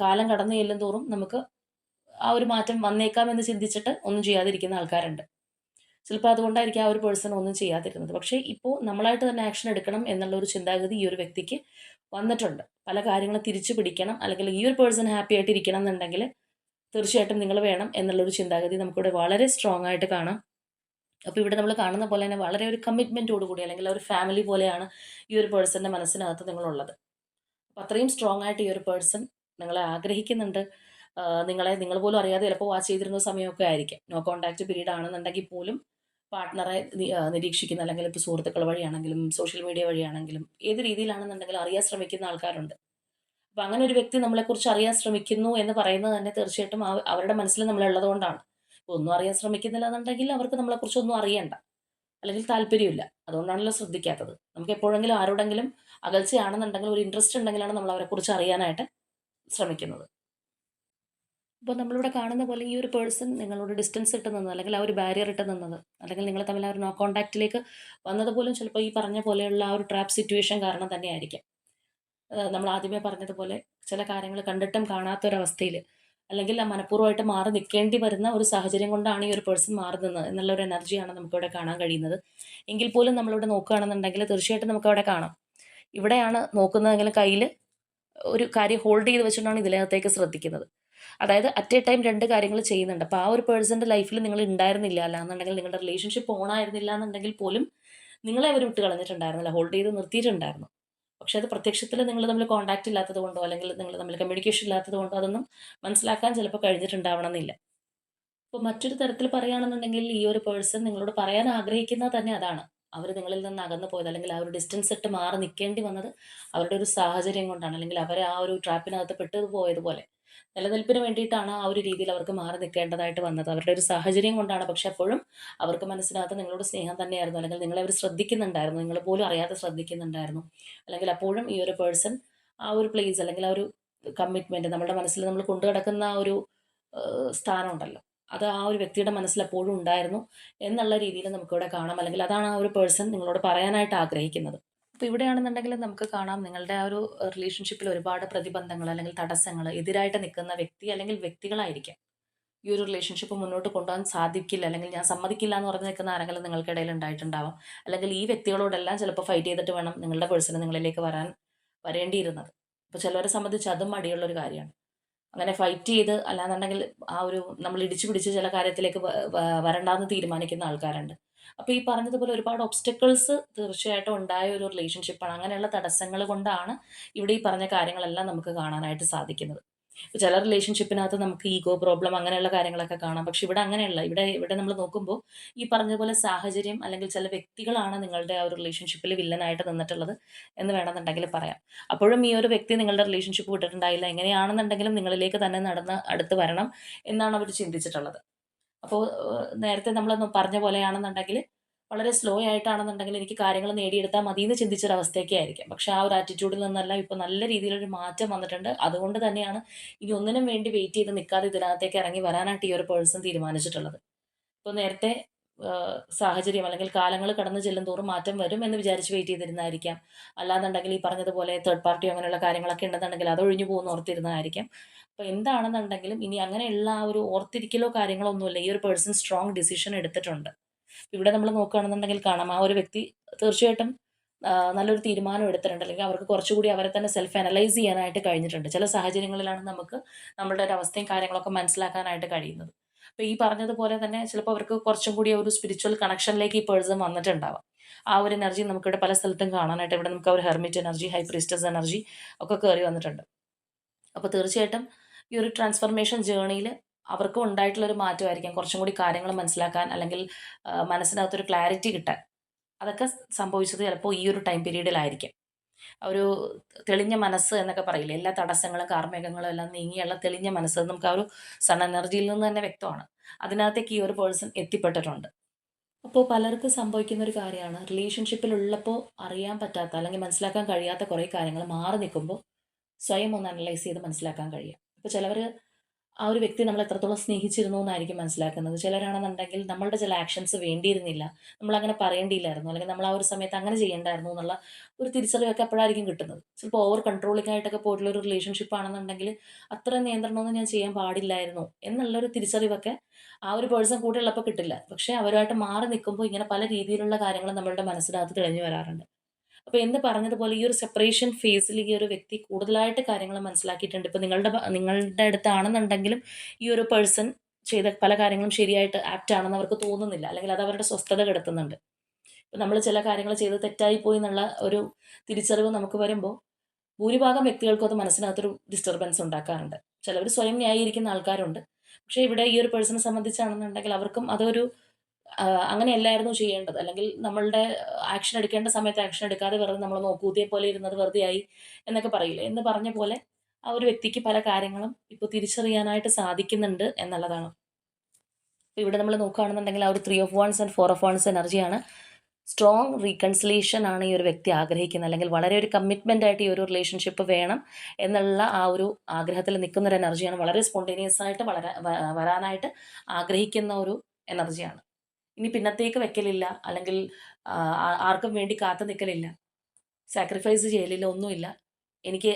കാലം കടന്നു ചെല്ലും തോറും നമുക്ക് ആ ഒരു മാറ്റം വന്നേക്കാം എന്ന് ചിന്തിച്ചിട്ട് ഒന്നും ചെയ്യാതിരിക്കുന്ന ആൾക്കാരുണ്ട്. ചിലപ്പോൾ അതുകൊണ്ടായിരിക്കും ആ ഒരു പേഴ്സൺ ഒന്നും ചെയ്യാതിരുന്നത്. പക്ഷേ ഇപ്പോൾ നമ്മളായിട്ട് തന്നെ ആക്ഷൻ എടുക്കണം എന്നുള്ള ഒരു ചിന്താഗതി ഈ ഒരു വ്യക്തിക്ക് വന്നിട്ടുണ്ട്. പല കാര്യങ്ങളും തിരിച്ചു പിടിക്കണം, അല്ലെങ്കിൽ ഈ ഒരു പേഴ്സൺ ഹാപ്പി ആയിട്ട് ഇരിക്കണം എന്നുണ്ടെങ്കിൽ തീർച്ചയായിട്ടും നിങ്ങൾ വേണം എന്നുള്ളൊരു ചിന്താഗതി നമുക്കിവിടെ വളരെ സ്ട്രോങ് ആയിട്ട് കാണാം. അപ്പോൾ ഇവിടെ നമ്മൾ കാണുന്ന പോലെ തന്നെ വളരെ ഒരു കമ്മിറ്റ്മെൻറ്റോട് കൂടി, അല്ലെങ്കിൽ ഒരു ഫാമിലി പോലെയാണ് ഈ ഒരു പേഴ്സൻ്റെ മനസ്സിനകത്ത് നിങ്ങളുള്ളത്. അപ്പോൾ അത്രയും സ്ട്രോങ് ആയിട്ട് ഈ ഒരു പേഴ്സൺ നിങ്ങളെ ആഗ്രഹിക്കുന്നുണ്ട്. നിങ്ങളെ നിങ്ങൾ പോലും അറിയാതെ ചിലപ്പോൾ വാച്ച് ചെയ്തിരുന്ന സമയമൊക്കെ ആയിരിക്കാം. നോ കോൺടാക്റ്റ് പീരീഡ് ആണെന്നുണ്ടെങ്കിൽ പോലും പാർട്ട്ണറെ നിരീക്ഷിക്കുന്ന, അല്ലെങ്കിൽ ഇപ്പോൾ സുഹൃത്തുക്കൾ വഴിയാണെങ്കിലും സോഷ്യൽ മീഡിയ വഴിയാണെങ്കിലും ഏത് രീതിയിലാണെന്നുണ്ടെങ്കിലും അറിയാൻ ശ്രമിക്കുന്ന ആൾക്കാരുണ്ട്. അപ്പോൾ അങ്ങനെ ഒരു വ്യക്തി നമ്മളെക്കുറിച്ച് അറിയാൻ ശ്രമിക്കുന്നു എന്ന് പറയുന്നത് തന്നെ തീർച്ചയായിട്ടും അവരുടെ മനസ്സിൽ നമ്മളുള്ളത് കൊണ്ടാണ്. ഇപ്പോൾ ഒന്നും അറിയാൻ ശ്രമിക്കുന്നില്ല എന്നുണ്ടെങ്കിൽ അവർക്ക് നമ്മളെക്കുറിച്ച് ഒന്നും അറിയണ്ട, അല്ലെങ്കിൽ താല്പര്യമില്ല. അതുകൊണ്ടാണല്ലോ ശ്രദ്ധിക്കാത്തത്. നമുക്ക് എപ്പോഴെങ്കിലും ആരോടെങ്കിലും അകൽച്ചയാണെന്നുണ്ടെങ്കിൽ ഒരു ഇൻട്രസ്റ്റ് ഉണ്ടെങ്കിലാണ് നമ്മൾ അവരെക്കുറിച്ച് അറിയാനായിട്ട് ശ്രമിക്കുന്നത്. അപ്പോൾ നമ്മളിവിടെ കാണുന്ന പോലെ ഈ ഒരു പേഴ്സൺ നിങ്ങളോട് ഡിസ്റ്റൻസ് ഇട്ട് നിന്നത്, അല്ലെങ്കിൽ ആ ഒരു ബാരിയർ ഇട്ട് നിന്നത്, അല്ലെങ്കിൽ നിങ്ങൾ തമ്മിൽ ആ ഒരു നോ കോൺടാക്റ്റിലേക്ക് വന്നത് പോലും ചിലപ്പോൾ ഈ പറഞ്ഞ പോലെയുള്ള ആ ഒരു ട്രാപ്പ് സിറ്റുവേഷൻ കാരണം തന്നെയായിരിക്കാം. നമ്മൾ ആദ്യമേ പറഞ്ഞതുപോലെ ചില കാര്യങ്ങൾ കണ്ടിട്ടും കാണാത്തൊരവസ്ഥയിൽ, അല്ലെങ്കിൽ ആ മനഃപൂർവ്വമായിട്ട് മാറി നിൽക്കേണ്ടി വരുന്ന ഒരു സാഹചര്യം കൊണ്ടാണ് ഈ ഒരു പേഴ്സൺ മാറി നിന്നത് എന്നുള്ള ഒരു എനർജിയാണ് നമുക്കിവിടെ കാണാൻ കഴിയുന്നത്. എങ്കിൽ പോലും നമ്മളിവിടെ നോക്കുകയാണെന്നുണ്ടെങ്കിൽ തീർച്ചയായിട്ടും നമുക്കവിടെ കാണാം ഇവിടെയാണ് നോക്കുന്നതെങ്കിലും കയ്യിൽ ഒരു കാര്യം ഹോൾഡ് ചെയ്ത് വെച്ചിട്ടാണ് ഇതിനകത്തേക്ക് ശ്രദ്ധിക്കുന്നത്. അതായത് അറ്റ് എ ടൈം 2 കാര്യങ്ങൾ ചെയ്യുന്നുണ്ട്. അപ്പോൾ ആ ഒരു പേഴ്സൻ്റെ ലൈഫിൽ നിങ്ങൾ ഉണ്ടായിരുന്നില്ല, അല്ലാന്നുണ്ടെങ്കിൽ നിങ്ങളുടെ റിലേഷൻഷിപ്പ് ഓൺ ആയിരുന്നില്ല എന്നുണ്ടെങ്കിൽ പോലും നിങ്ങളെ അവർ വിട്ട് കളഞ്ഞിട്ടുണ്ടായിരുന്നില്ല, ഹോൾഡ് ചെയ്ത് നിർത്തിയിട്ടുണ്ടായിരുന്നു. പക്ഷേ അത് പ്രത്യക്ഷത്തിൽ നിങ്ങൾ തമ്മിൽ കോൺടാക്റ്റ് ഇല്ലാത്തത് കൊണ്ടോ അല്ലെങ്കിൽ നിങ്ങൾ തമ്മിൽ കമ്മ്യൂണിക്കേഷൻ ഇല്ലാത്തത് കൊണ്ടോ അതൊന്നും മനസ്സിലാക്കാൻ ചിലപ്പോൾ കഴിഞ്ഞിട്ടുണ്ടാവണമെന്നില്ല. ഇപ്പോൾ മറ്റൊരു തരത്തിൽ പറയുകയാണെന്നുണ്ടെങ്കിൽ ഈ ഒരു പേഴ്സൺ നിങ്ങളോട് പറയാൻ ആഗ്രഹിക്കുന്നത് തന്നെ അതാണ്. അവർ നിങ്ങളിൽ നിന്ന് അകന്നു പോയത് അല്ലെങ്കിൽ ആ ഒരു ഡിസ്റ്റൻസ് ഇട്ട് മാറി നിൽക്കേണ്ടി വന്നത് അവരുടെ ഒരു സാഹചര്യം കൊണ്ടാണ്, അല്ലെങ്കിൽ അവർ ആ ഒരു ട്രാപ്പിനകത്ത് പെട്ടു പോയതുപോലെ നിലനിൽപ്പിന് വേണ്ടിയിട്ടാണ് ആ ഒരു രീതിയിൽ അവർക്ക് മാറി നിൽക്കേണ്ടതായിട്ട് വന്നത്. അവരുടെ ഒരു സാഹചര്യം കൊണ്ടാണ്. പക്ഷെ അപ്പോഴും അവർക്ക് മനസ്സിനകത്ത് നിങ്ങളോട് സ്നേഹം തന്നെയായിരുന്നു, അല്ലെങ്കിൽ നിങ്ങളെ അവർ ശ്രദ്ധിക്കുന്നുണ്ടായിരുന്നു, നിങ്ങൾ പോലും അറിയാതെ ശ്രദ്ധിക്കുന്നുണ്ടായിരുന്നു. അല്ലെങ്കിൽ അപ്പോഴും ഈ ഒരു പേഴ്സൺ ആ ഒരു പ്ലേസ് അല്ലെങ്കിൽ ആ ഒരു കമ്മിറ്റ്മെൻറ്റ് നമ്മുടെ മനസ്സിൽ നമ്മൾ കൊണ്ടു കിടക്കുന്ന ആ ഒരു സ്ഥാനം ഉണ്ടല്ലോ, അത് ആ ഒരു വ്യക്തിയുടെ മനസ്സിൽ എപ്പോഴും ഉണ്ടായിരുന്നു എന്നുള്ള രീതിയിൽ നമുക്കിവിടെ കാണാം. അല്ലെങ്കിൽ അതാണ് ആ ഒരു പേഴ്സൺ നിങ്ങളോട് പറയാനായിട്ട് ആഗ്രഹിക്കുന്നത്. അപ്പോൾ ഇവിടെയാണെന്നുണ്ടെങ്കിൽ നമുക്ക് കാണാം നിങ്ങളുടെ ആ ഒരു റിലേഷൻഷിപ്പിൽ ഒരുപാട് പ്രതിബന്ധങ്ങൾ അല്ലെങ്കിൽ തടസ്സങ്ങൾ എതിരായിട്ട് നിൽക്കുന്ന വ്യക്തി അല്ലെങ്കിൽ വ്യക്തികളായിരിക്കാം. ഈ ഒരു റിലേഷൻഷിപ്പ് മുന്നോട്ട് കൊണ്ടുപോകാൻ സാധിക്കില്ല അല്ലെങ്കിൽ ഞാൻ സമ്മതിക്കില്ല എന്ന് പറഞ്ഞ് നിൽക്കുന്ന ആരെങ്കിലും നിങ്ങൾക്കിടയിൽ ഉണ്ടായിട്ടുണ്ടാവാം. അല്ലെങ്കിൽ ഈ വ്യക്തികളോടെല്ലാം ചിലപ്പോൾ ഫൈറ്റ് ചെയ്തിട്ട് വേണം നിങ്ങളുടെ പേഴ്സണ് നിങ്ങളിലേക്ക് വരേണ്ടിയിരുന്നത്. അപ്പോൾ ചിലവരെ സംബന്ധിച്ച് അതും മടിയുള്ളൊരു കാര്യമാണ്. അങ്ങനെ ഫൈറ്റ് ചെയ്ത് അല്ലാന്നുണ്ടെങ്കിൽ ആ ഒരു നമ്മൾ ഇടിച്ചു പിടിച്ച് ചില കാര്യത്തിലേക്ക് വരണ്ടാന്ന് തീരുമാനിക്കുന്ന ആൾക്കാരുണ്ട്. അപ്പോൾ ഈ പറഞ്ഞതുപോലെ ഒരുപാട് ഒബ്സ്റ്റക്കിൾസ് തീർച്ചയായിട്ടും ഉണ്ടായ ഒരു റിലേഷൻഷിപ്പാണ്. അങ്ങനെയുള്ള തടസ്സങ്ങൾ കൊണ്ടാണ് ഇവിടെ ഈ പറഞ്ഞ കാര്യങ്ങളെല്ലാം നമുക്ക് കാണാനായിട്ട് സാധിക്കുന്നത്. ഇപ്പൊ ചില റിലേഷൻഷിപ്പിനകത്ത് നമുക്ക് ഈഗോ പ്രോബ്ലം അങ്ങനെയുള്ള കാര്യങ്ങളൊക്കെ കാണാം. പക്ഷെ ഇവിടെ അങ്ങനെയല്ല. ഇവിടെ ഇവിടെ നമ്മൾ നോക്കുമ്പോൾ ഈ പറഞ്ഞതുപോലെ സാഹചര്യം അല്ലെങ്കിൽ ചില വ്യക്തികളാണ് നിങ്ങളുടെ ആ ഒരു റിലേഷൻഷിപ്പിൽ വില്ലനായിട്ട് നിന്നിട്ടുള്ളത് എന്ന് വേണമെന്നുണ്ടെങ്കിൽ പറയാം. അപ്പോഴും ഈ ഒരു വ്യക്തി നിങ്ങളുടെ റിലേഷൻഷിപ്പ് വിട്ടിട്ടുണ്ടായില്ല. എങ്ങനെയാണെന്നുണ്ടെങ്കിലും നിങ്ങളിലേക്ക് തന്നെ നടന്ന് അടുത്ത് വരണം എന്നാണ് അവർ ചിന്തിച്ചിട്ടുള്ളത്. അപ്പോൾ നേരത്തെ നമ്മൾ പറഞ്ഞ പോലെയാണെന്നുണ്ടെങ്കിൽ വളരെ സ്ലോ ആയിട്ടാണെന്നുണ്ടെങ്കിൽ എനിക്ക് കാര്യങ്ങൾ നേടിയെടുത്താൽ മതി എന്ന് ചിന്തിച്ചൊരവസ്ഥയൊക്കെ ആയിരിക്കാം. പക്ഷെ ആ ഒരു ആറ്റിറ്റ്യൂഡിൽ നിന്നെല്ലാം ഇപ്പോൾ നല്ല രീതിയിലൊരു മാറ്റം വന്നിട്ടുണ്ട്. അതുകൊണ്ട് തന്നെയാണ് ഇനി ഒന്നിനും വേണ്ടി വെയിറ്റ് ചെയ്ത് നിൽക്കാതെ ഇതിനകത്തേക്ക് ഇറങ്ങി വരാനായിട്ട് ഈ ഒരു പേഴ്സൺ തീരുമാനിച്ചിട്ടുള്ളത്. ഇപ്പോൾ നേരത്തെ സാഹചര്യം അല്ലെങ്കിൽ കാലങ്ങൾ കടന്നു ചെല്ലുന്തോറും മാറ്റം വരും എന്ന് വിചാരിച്ച് വെയിറ്റ് ചെയ്തിരുന്നതായിരിക്കാം. അല്ലാന്നുണ്ടെങ്കിൽ ഈ പറഞ്ഞതുപോലെ തേർഡ് പാർട്ടിയോ അങ്ങനെയുള്ള കാര്യങ്ങളൊക്കെ ഉണ്ടെന്നുണ്ടെങ്കിൽ അതൊഴിഞ്ഞു പോകുമെന്ന് ഓർത്തിരുന്നതായിരിക്കാം. അപ്പോൾ എന്താണെന്നുണ്ടെങ്കിലും ഇനി അങ്ങനെയുള്ള ആ ഒരു ഓർത്തിരിക്കലോ കാര്യങ്ങളോ ഒന്നുമില്ല. ഈ ഒരു പേഴ്സൺ സ്ട്രോങ് ഡിസിഷൻ എടുത്തിട്ടുണ്ട്. ഇവിടെ നമ്മൾ നോക്കുകയാണെന്നുണ്ടെങ്കിൽ കാണാം ആ ഒരു വ്യക്തി തീർച്ചയായിട്ടും നല്ലൊരു തീരുമാനം എടുത്തിട്ടുണ്ട്. അല്ലെങ്കിൽ അവർക്ക് കുറച്ചുകൂടി അവരെ തന്നെ സെൽഫ് അനലൈസ് ചെയ്യാനായിട്ട് കഴിഞ്ഞിട്ടുണ്ട്. ചില സാഹചര്യങ്ങളിലാണ് നമുക്ക് നമ്മളുടെ ഒരു അവസ്ഥയും കാര്യങ്ങളൊക്കെ മനസ്സിലാക്കാനായിട്ട് കഴിയുന്നത്. അപ്പോൾ ഈ പറഞ്ഞതുപോലെ തന്നെ ചിലപ്പോൾ അവർക്ക് കുറച്ചും കൂടി ഒരു സ്പിരിച്വൽ കണക്ഷനിലേക്ക് ഈ പേഴ്സൺ വന്നിട്ടുണ്ടാവാം. ആ ഒരു എനർജി നമുക്കിവിടെ പല സ്ഥലത്തും കാണാനായിട്ട് ഇവിടെ നമുക്ക് ആ ഒരു hermit energy, high priestess energy ഒക്കെ കയറി വന്നിട്ടുണ്ട്. അപ്പോൾ തീർച്ചയായിട്ടും ഈ ഒരു ട്രാൻസ്ഫർമേഷൻ ജേർണിയിൽ അവർക്കും ഉണ്ടായിട്ടുള്ളൊരു മാറ്റമായിരിക്കാം. കുറച്ചും കൂടി കാര്യങ്ങൾ മനസ്സിലാക്കാൻ അല്ലെങ്കിൽ മനസ്സിനകത്തൊരു ക്ലാരിറ്റി കിട്ടാൻ. അതൊക്കെ സംഭവിച്ചത് ചിലപ്പോൾ ഈ ഒരു ടൈം പീരീഡിലായിരിക്കാം. ഒരു തെളിഞ്ഞ മനസ്സ് എന്നൊക്കെ പറയില്ലേ, എല്ലാ തടസ്സങ്ങളും കാർമേഘങ്ങളും എല്ലാം നീങ്ങിയുള്ള തെളിഞ്ഞ മനസ്സ് അത് നമുക്ക് ആ ഒരു സൺ എനർജിയിൽ നിന്ന് തന്നെ വ്യക്തമാണ്. അതിനകത്തേക്ക് ഈ ഒരു പേഴ്സൺ എത്തിപ്പെട്ടിട്ടുണ്ട്. അപ്പോൾ പലർക്കും സംഭവിക്കുന്ന ഒരു കാര്യമാണ് റിലേഷൻഷിപ്പിലുള്ളപ്പോൾ അറിയാൻ പറ്റാത്ത അല്ലെങ്കിൽ മനസ്സിലാക്കാൻ കഴിയാത്ത കുറേ കാര്യങ്ങൾ മാറി നിൽക്കുമ്പോൾ സ്വയം ഒന്ന് അനലൈസ് ചെയ്ത് മനസ്സിലാക്കാൻ കഴിയും. ഇപ്പോൾ ചിലവർ ആ ഒരു വ്യക്തി നമ്മളെ എത്രത്തോളം സ്നേഹിച്ചിരുന്നു എന്നായിരിക്കും മനസ്സിലാക്കുന്നത്. ചിലരാണെന്നുണ്ടെങ്കിൽ നമ്മളുടെ ചില ആക്ഷൻസ് വേണ്ടിയിരുന്നില്ല, നമ്മളങ്ങനെ പറയേണ്ടിയില്ലായിരുന്നു, അല്ലെങ്കിൽ നമ്മൾ ആ ഒരു സമയത്ത് അങ്ങനെ ചെയ്യേണ്ടായിരുന്നു എന്നുള്ള ഒരു തിരിച്ചറിവൊക്കെ അപ്പോഴായിരിക്കും കിട്ടുന്നത്. ചിലപ്പോൾ ഓവർ കൺട്രോളിംഗ് ആയിട്ടൊക്കെ പോയിട്ടുള്ള ഒരു റിലേഷൻഷിപ്പ് ആണെന്നുണ്ടെങ്കിൽ അത്ര നിയന്ത്രണമൊന്നും ഞാൻ ചെയ്യാൻ പാടില്ലായിരുന്നു എന്നുള്ളൊരു തിരിച്ചറിവൊക്കെ ആ ഒരു പേഴ്സൺ കൂടെ ഉള്ളപ്പോൾ കിട്ടില്ല. പക്ഷേ അവരുമായിട്ട് മാറി നിൽക്കുമ്പോൾ ഇങ്ങനെ പല രീതിയിലുള്ള കാര്യങ്ങൾ നമ്മളുടെ മനസ്സിനകത്ത് തെളിഞ്ഞു വരാറുണ്ട്. അപ്പോൾ എന്ന് പറഞ്ഞതുപോലെ ഈ ഒരു സെപ്പറേഷൻ ഫേസിൽ ഈ ഒരു വ്യക്തി കൂടുതലായിട്ട് കാര്യങ്ങൾ മനസ്സിലാക്കിയിട്ടുണ്ട്. ഇപ്പോൾ നിങ്ങളുടെ അടുത്താണെന്നുണ്ടെങ്കിലും ഈ ഒരു പേഴ്സൺ ചെയ്ത പല കാര്യങ്ങളും ശരിയായിട്ട് ആപ്റ്റ് ആണെന്ന് അവർക്ക് തോന്നുന്നില്ല. അല്ലെങ്കിൽ അത് അവരുടെ സ്വസ്ഥത കെടുത്തുന്നുണ്ട്. ഇപ്പം നമ്മൾ ചില കാര്യങ്ങൾ ചെയ്ത് തെറ്റായി പോയി എന്നുള്ള ഒരു തിരിച്ചറിവ് നമുക്ക് വരുമ്പോൾ ഭൂരിഭാഗം വ്യക്തികൾക്കും അത് മനസ്സിനകത്തൊരു ഡിസ്റ്റർബൻസ് ഉണ്ടാക്കാറുണ്ട്. ചിലവർ സ്വയം ന്യായീകരിക്കുന്ന ആൾക്കാരുണ്ട്. പക്ഷേ ഇവിടെ ഈ ഒരു പേഴ്സണെ സംബന്ധിച്ചാണെന്നുണ്ടെങ്കിൽ അവർക്കും അതൊരു അങ്ങനെയല്ലായിരുന്നു ചെയ്യേണ്ടത്. അല്ലെങ്കിൽ നമ്മളുടെ ആക്ഷൻ എടുക്കേണ്ട സമയത്ത് ആക്ഷൻ എടുക്കാതെ വെറുതെ നമ്മൾ നോക്കൂത്തിയെ പോലെ ഇരുന്നത് വെറുതെയായി എന്നൊക്കെ പറയില്ലേ? എന്ന് പറഞ്ഞ പോലെ ആ ഒരു വ്യക്തിക്ക് പല കാര്യങ്ങളും ഇപ്പോൾ തിരിച്ചറിയാനായിട്ട് സാധിക്കുന്നുണ്ട് എന്നുള്ളതാണ്. ഇപ്പോൾ ഇവിടെ നമ്മൾ നോക്കുകയാണെന്നുണ്ടെങ്കിൽ ആ ഒരു 3 of ones and 4 of ones എനർജിയാണ്. സ്ട്രോങ് റീകൺസിലിയേഷൻ ആണ് ഈ ഒരു വ്യക്തി ആഗ്രഹിക്കുന്നത്. അല്ലെങ്കിൽ വളരെ ഒരു കമ്മിറ്റ്മെൻ്റ് ആയിട്ട് ഈ ഒരു റിലേഷൻഷിപ്പ് വേണം എന്നുള്ള ആ ഒരു ആഗ്രഹത്തിൽ നിൽക്കുന്ന ഒരു എനർജിയാണ്. വളരെ സ്പോണ്ടേനിയസ് ആയിട്ട് വരാനായിട്ട് ആഗ്രഹിക്കുന്ന ഒരു എനർജിയാണ്. ഇനി പിന്നത്തേക്ക് വെക്കലില്ല, അല്ലെങ്കിൽ ആർക്കും വേണ്ടി കാത്തു നിൽക്കലില്ല, സാക്രിഫൈസ് ചെയ്യലില്ല, ഒന്നുമില്ല. എനിക്ക്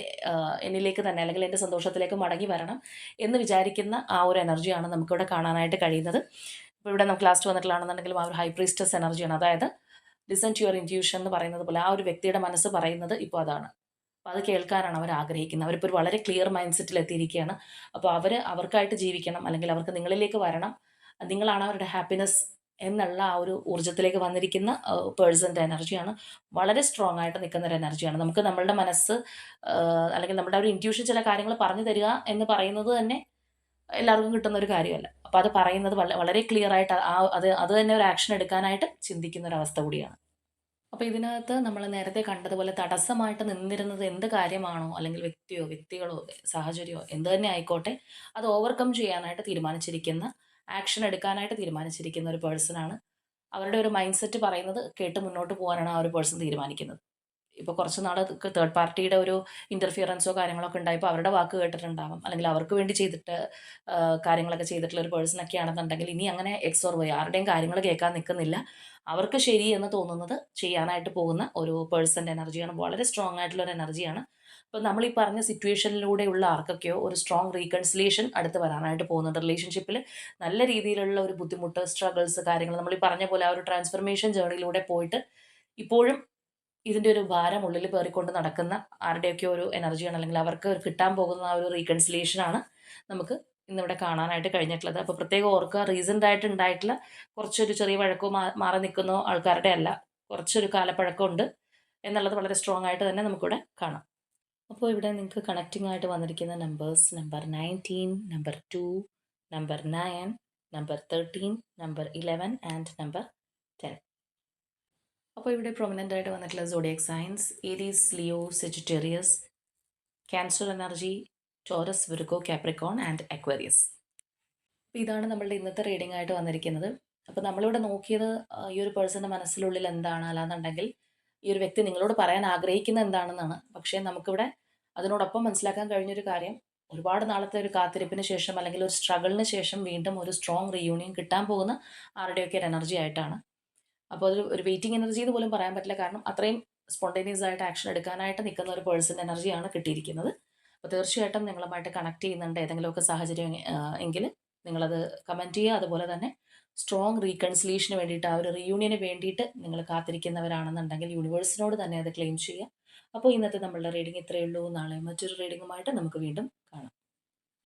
എന്നിലേക്ക് തന്നെ അല്ലെങ്കിൽ എൻ്റെ സന്തോഷത്തിലേക്ക് മടങ്ങി വരണം എന്ന് വിചാരിക്കുന്ന ആ ഒരു എനർജിയാണ് നമുക്കിവിടെ കാണാനായിട്ട് കഴിയുന്നത്. ഇപ്പോൾ ഇവിടെ നമുക്ക് ലാസ്റ്റ് വന്നിട്ടുള്ളതാണെന്നുണ്ടെങ്കിലും ആ ഒരു ഹൈ പ്രീസ്റ്റസ് എനർജിയാണ്. അതായത് ലിസൺ ടു യുവർ ഇൻറ്റ്യൂഷൻ എന്ന് പറയുന്നത് പോലെ ആ ഒരു വ്യക്തിയുടെ മനസ്സ് പറയുന്നത് ഇപ്പോൾ അതാണ്. അപ്പോൾ അത് കേൾക്കാനാണ് അവർ ആഗ്രഹിക്കുന്നത്. അവരിപ്പോൾ ഒരു വളരെ ക്ലിയർ മൈൻഡ് സെറ്റിൽ എത്തിയിരിക്കുകയാണ്. അപ്പോൾ അവർക്കായിട്ട് ജീവിക്കണം, അല്ലെങ്കിൽ അവർക്ക് നിങ്ങളിലേക്ക് വരണം, നിങ്ങളാണ് അവരുടെ ഹാപ്പിനെസ് എന്നുള്ള ആ ഒരു ഊർജ്ജത്തിലേക്ക് വന്നിരിക്കുന്ന പേഴ്സൻ്റെ എനർജിയാണ്. വളരെ സ്ട്രോങ് ആയിട്ട് നിൽക്കുന്ന ഒരു എനർജിയാണ്. നമുക്ക് നമ്മളുടെ മനസ്സ് അല്ലെങ്കിൽ നമ്മുടെ ഒരു ഇൻറ്റ്യൂഷൻ ചില കാര്യങ്ങൾ പറഞ്ഞു തരിക എന്ന് പറയുന്നത് തന്നെ എല്ലാവർക്കും കിട്ടുന്ന ഒരു കാര്യമല്ല. അപ്പോൾ അത് പറയുന്നത് വളരെ ക്ലിയർ ആയിട്ട് അത് തന്നെ ഒരു ആക്ഷൻ എടുക്കാനായിട്ട് ചിന്തിക്കുന്ന ഒരു അവസ്ഥ കൂടിയാണ്. അപ്പോൾ ഇതിനകത്ത് നമ്മൾ നേരത്തെ കണ്ടതുപോലെ തടസ്സമായിട്ട് നിന്നിരുന്നത് എന്ത് കാര്യമാണോ, അല്ലെങ്കിൽ വ്യക്തികളോ സാഹചര്യമോ എന്ത് തന്നെ ആയിക്കോട്ടെ, അത് ഓവർകം ചെയ്യാനായിട്ട് തീരുമാനിച്ചിരിക്കുന്ന, ആക്ഷൻ എടുക്കാനായിട്ട് തീരുമാനിച്ചിരിക്കുന്ന ഒരു പേഴ്സണാണ്. അവരുടെ ഒരു മൈൻഡ് സെറ്റ് പറയുന്നത് കേട്ട് മുന്നോട്ട് പോകാനാണ് ആ ഒരു പേഴ്സൺ തീരുമാനിക്കുന്നത്. ഇപ്പോൾ കുറച്ച് നാൾ തേർഡ് പാർട്ടിയുടെ ഒരു ഇൻ്റർഫിയറൻസോ കാര്യങ്ങളൊക്കെ ഉണ്ടായപ്പോൾ അവരുടെ വാക്ക് കേട്ടിട്ടുണ്ടാവാം, അല്ലെങ്കിൽ അവർക്ക് വേണ്ടി ചെയ്തിട്ട് കാര്യങ്ങളൊക്കെ ചെയ്തിട്ടുള്ള ഒരു പേഴ്സണൊക്കെ ആണെന്നുണ്ടെങ്കിൽ ഇനി അങ്ങനെ എക്സ് ഓർ വൈ ആരുടെയും കാര്യങ്ങൾ കേൾക്കാൻ നിൽക്കുന്നില്ല. അവർക്ക് ശരി എന്ന് തോന്നുന്നത് ചെയ്യാനായിട്ട് പോകുന്ന ഒരു പേഴ്സൻ്റെ എനർജിയാണ്. വളരെ സ്ട്രോങ് ആയിട്ടുള്ള ഒരു എനർജിയാണ്. അപ്പോൾ നമ്മൾ ഈ പറഞ്ഞ സിറ്റുവേഷനിലൂടെയുള്ള ആർക്കൊക്കെയോ ഒരു സ്ട്രോങ് റീകൺസിലിയേഷൻ അടുത്ത് വരാനായിട്ട് പോകുന്നുണ്ട്. റിലേഷൻഷിപ്പിൽ നല്ല രീതിയിലുള്ള ഒരു ബുദ്ധിമുട്ട്, സ്ട്രഗിൾസ്, കാര്യങ്ങൾ നമ്മൾ ഈ പറഞ്ഞ പോലെ ആ ഒരു ട്രാൻസ്ഫർമേഷൻ ജേർണിയിലൂടെ പോയിട്ട് ഇപ്പോഴും ഇതിൻ്റെ ഒരു ഭാരം ഉള്ളിൽ പേറിക്കൊണ്ട് നടക്കുന്ന ആരുടെയൊക്കെ ഒരു എനർജിയാണ്, അല്ലെങ്കിൽ അവർക്ക് കിട്ടാൻ പോകുന്ന ആ ഒരു റീകൺസിലിയേഷനാണ് നമുക്ക് ഇന്നിവിടെ കാണാനായിട്ട് കഴിഞ്ഞിട്ടുള്ളത്. അപ്പോൾ പ്രത്യേകം ഓർക്കുക, റീസെൻ്റ് ആയിട്ട് ഉണ്ടായിട്ടുള്ള കുറച്ചൊരു ചെറിയ വഴക്കോ മാറി നിൽക്കുന്ന ആൾക്കാരുടെ അല്ല, കുറച്ചൊരു കാലപ്പഴക്കമുണ്ട് എന്നുള്ളത് വളരെ സ്ട്രോങ് ആയിട്ട് തന്നെ നമുക്കിവിടെ കാണാം. അപ്പോൾ ഇവിടെ നിങ്ങൾക്ക് കണക്റ്റിംഗ് ആയിട്ട് വന്നിരിക്കുന്ന numbers number 19, number 2, number 9, number 13, number 11 and number 10. അപ്പോൾ ഇവിടെ പ്രൊമിനൻ്റ് ആയിട്ട് വന്നിട്ടുള്ള zodiac signs Aries, Leo, Sagittarius, Cancer energy, Taurus, Virgo, Capricorn and Aquarius. അപ്പോൾ ഇതാണ് നമ്മളുടെ ഇന്നത്തെ റീഡിംഗ് ആയിട്ട് വന്നിരിക്കുന്നത്. അപ്പോൾ നമ്മളിവിടെ നോക്കിയത് ഈ ഒരു പേഴ്സൻ്റെ മനസ്സിലുള്ളിൽ എന്താണ്, അല്ലാന്നുണ്ടെങ്കിൽ ഈ ഒരു വ്യക്തി നിങ്ങളോട് പറയാൻ ആഗ്രഹിക്കുന്ന എന്താണെന്നാണ്. പക്ഷേ നമുക്കിവിടെ അതിനോടൊപ്പം മനസ്സിലാക്കാൻ കഴിഞ്ഞൊരു കാര്യം, ഒരുപാട് നാളത്തെ ഒരു കാത്തിരിപ്പിന് ശേഷം, അല്ലെങ്കിൽ ഒരു സ്ട്രഗിളിന് ശേഷം വീണ്ടും ഒരു സ്ട്രോങ് റീയൂണിയൻ കിട്ടാൻ പോകുന്ന ആരുടെയൊക്കെ ഒരു എനർജി ആയിട്ടാണ്. അപ്പോൾ ഒരു വെയിറ്റിംഗ് എനർജി എന്ന് പോലും പറയാൻ പറ്റില്ല, കാരണം അത്രയും സ്പോണ്ടേനിയസ് ആയിട്ട് ആക്ഷൻ എടുക്കാനായിട്ട് നിൽക്കുന്ന ഒരു പേഴ്സൻ്റെ എനർജിയാണ് കിട്ടിയിരിക്കുന്നത്. അപ്പോൾ തീർച്ചയായിട്ടും നിങ്ങളുമായിട്ട് കണക്ട് ചെയ്യുന്നുണ്ട് ഏതെങ്കിലുമൊക്കെ സാഹചര്യം എങ്കിൽ നിങ്ങളത് കമൻറ്റ് ചെയ്യുക. അതുപോലെ തന്നെ സ്ട്രോങ് റീകൺസിലിയേഷന് വേണ്ടിയിട്ട്, ആ ഒരു റീയൂണിയന് വേണ്ടിയിട്ട് നിങ്ങൾ കാത്തിരിക്കുന്നവരാണെന്നുണ്ടെങ്കിൽ യൂണിവേഴ്സിനോട് തന്നെ അത് ക്ലെയിം ചെയ്യുക. അപ്പോൾ ഇന്നത്തെ നമ്മളുടെ റീഡിംഗ് ഇത്രയേ ഉള്ളൂ. നാളെ മറ്റൊരു റീഡിങ്ങുമായിട്ട് നമുക്ക് വീണ്ടും കാണാം.